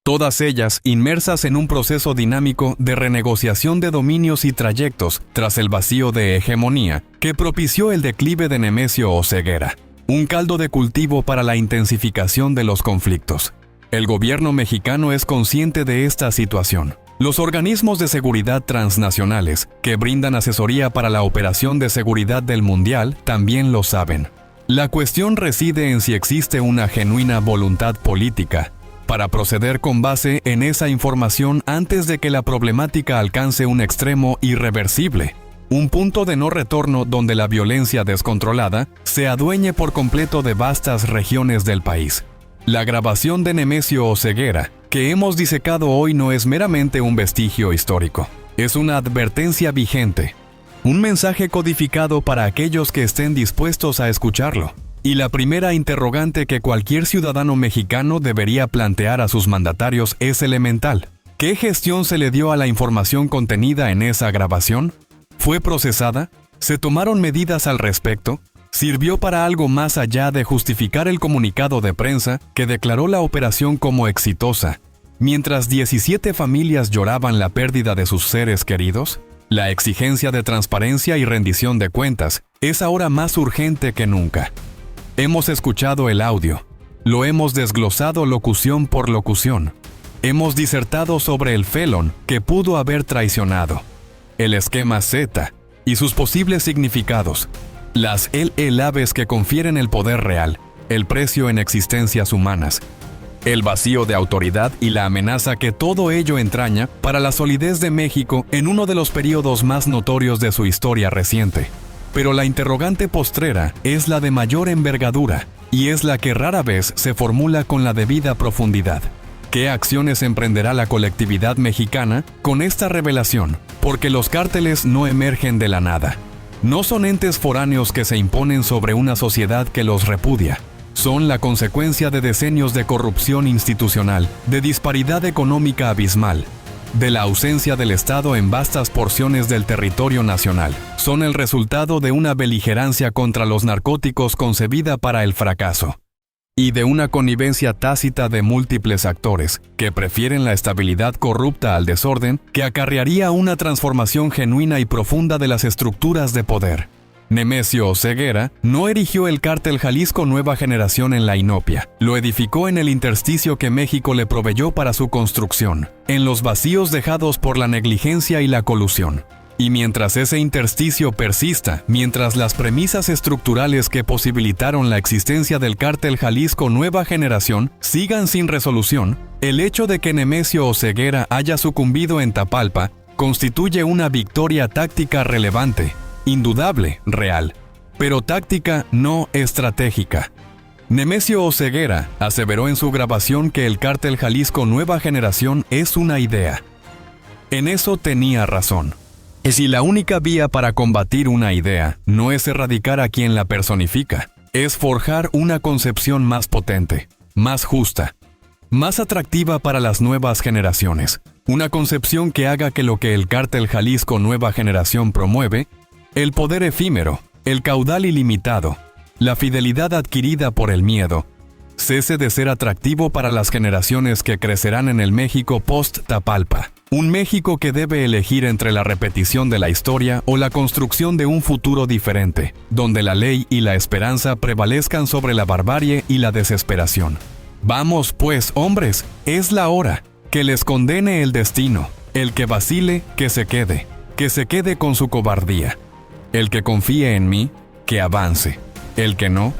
Todas ellas inmersas en un proceso dinámico de renegociación de dominios y trayectos tras el vacío de hegemonía que propició el declive de Nemesio Oseguera, un caldo de cultivo para la intensificación de los conflictos. El gobierno mexicano es consciente de esta situación. Los organismos de seguridad transnacionales, que brindan asesoría para la operación de seguridad del Mundial, también lo saben. La cuestión reside en si existe una genuina voluntad política para proceder con base en esa información antes de que la problemática alcance un extremo irreversible, un punto de no retorno donde la violencia descontrolada se adueñe por completo de vastas regiones del país. La grabación de Nemesio Oseguera, que hemos disecado hoy, no es meramente un vestigio histórico, es una advertencia vigente, un mensaje codificado para aquellos que estén dispuestos a escucharlo. Y la primera interrogante que cualquier ciudadano mexicano debería plantear a sus mandatarios es elemental. ¿Qué gestión se le dio a la información contenida en esa grabación? ¿Fue procesada? ¿Se tomaron medidas al respecto? ¿Sirvió para algo más allá de justificar el comunicado de prensa que declaró la operación como exitosa? mientras 17 familias lloraban la pérdida de sus seres queridos? La exigencia de transparencia y rendición de cuentas es ahora más urgente que nunca. Hemos escuchado el audio, lo hemos desglosado locución por locución. Hemos disertado sobre el felón que pudo haber traicionado, el esquema Z y sus posibles significados, las LLAVs que confieren el poder real, el precio en existencias humanas, el vacío de autoridad y la amenaza que todo ello entraña para la solidez de México en uno de los periodos más notorios de su historia reciente. Pero la interrogante postrera es la de mayor envergadura y es la que rara vez se formula con la debida profundidad. ¿Qué acciones emprenderá la colectividad mexicana con esta revelación? Porque los cárteles no emergen de la nada. No son entes foráneos que se imponen sobre una sociedad que los repudia. Son la consecuencia de decenios de corrupción institucional, de disparidad económica abismal, de la ausencia del Estado en vastas porciones del territorio nacional. Son el resultado de una beligerancia contra los narcóticos concebida para el fracaso, y de una connivencia tácita de múltiples actores que prefieren la estabilidad corrupta al desorden que acarrearía una transformación genuina y profunda de las estructuras de poder. Nemesio Oseguera no erigió el cártel Jalisco Nueva Generación en la inopia, lo edificó en el intersticio que México le proveyó para su construcción, en los vacíos dejados por la negligencia y la colusión. Y mientras ese intersticio persista, mientras las premisas estructurales que posibilitaron la existencia del cártel Jalisco Nueva Generación sigan sin resolución, el hecho de que Nemesio Oseguera haya sucumbido en Tapalpa constituye una victoria táctica relevante, indudable, real, pero táctica no estratégica. Nemesio Oseguera aseveró en su grabación que el cártel Jalisco Nueva Generación es una idea. En eso tenía razón. Y si la única vía para combatir una idea no es erradicar a quien la personifica, es forjar una concepción más potente, más justa, más atractiva para las nuevas generaciones. Una concepción que haga que lo que el cártel Jalisco Nueva Generación promueve, el poder efímero, el caudal ilimitado, la fidelidad adquirida por el miedo, cese de ser atractivo para las generaciones que crecerán en el México post-Tapalpa. Un México que debe elegir entre la repetición de la historia o la construcción de un futuro diferente, donde la ley y la esperanza prevalezcan sobre la barbarie y la desesperación. Vamos, pues, hombres, es la hora, que les condene el destino. El que vacile, que se quede con su cobardía. El que confíe en mí, que avance. El que no,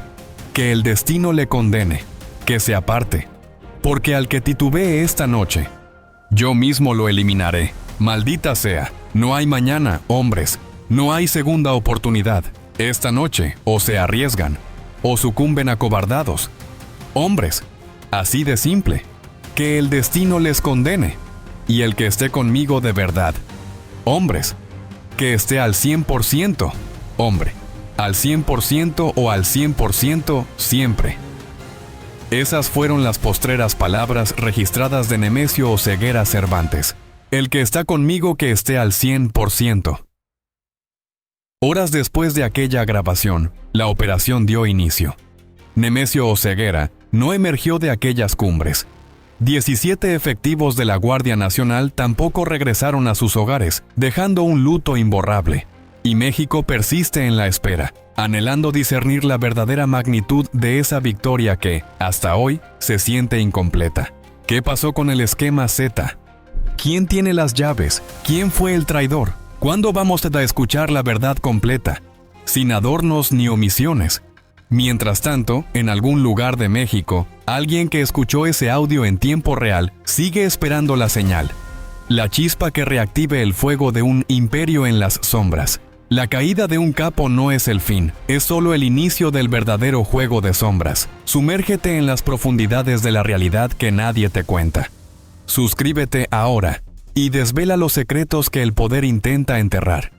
que el destino le condene, que se aparte. Porque al que titubee esta noche, yo mismo lo eliminaré. Maldita sea, no hay mañana, hombres, no hay segunda oportunidad. Esta noche o se arriesgan, o sucumben acobardados. Hombres, así de simple, que el destino les condene, y el que esté conmigo de verdad. Hombres, que esté al 100%, hombre, al 100% o al 100% siempre. Esas fueron las postreras palabras registradas de Nemesio Oseguera Cervantes. El que está conmigo que esté al 100%. Horas después de aquella grabación, la operación dio inicio. Nemesio Oseguera no emergió de aquellas cumbres. 17 efectivos de la Guardia Nacional tampoco regresaron a sus hogares, dejando un luto imborrable. Y México persiste en la espera, anhelando discernir la verdadera magnitud de esa victoria que, hasta hoy, se siente incompleta. ¿Qué pasó con el esquema Z? ¿Quién tiene las llaves? ¿Quién fue el traidor? ¿Cuándo vamos a escuchar la verdad completa? Sin adornos ni omisiones. Mientras tanto, en algún lugar de México, alguien que escuchó ese audio en tiempo real sigue esperando la señal. La chispa que reactive el fuego de un imperio en las sombras. La caída de un capo no es el fin, es solo el inicio del verdadero juego de sombras. Sumérgete en las profundidades de la realidad que nadie te cuenta. Suscríbete ahora y desvela los secretos que el poder intenta enterrar.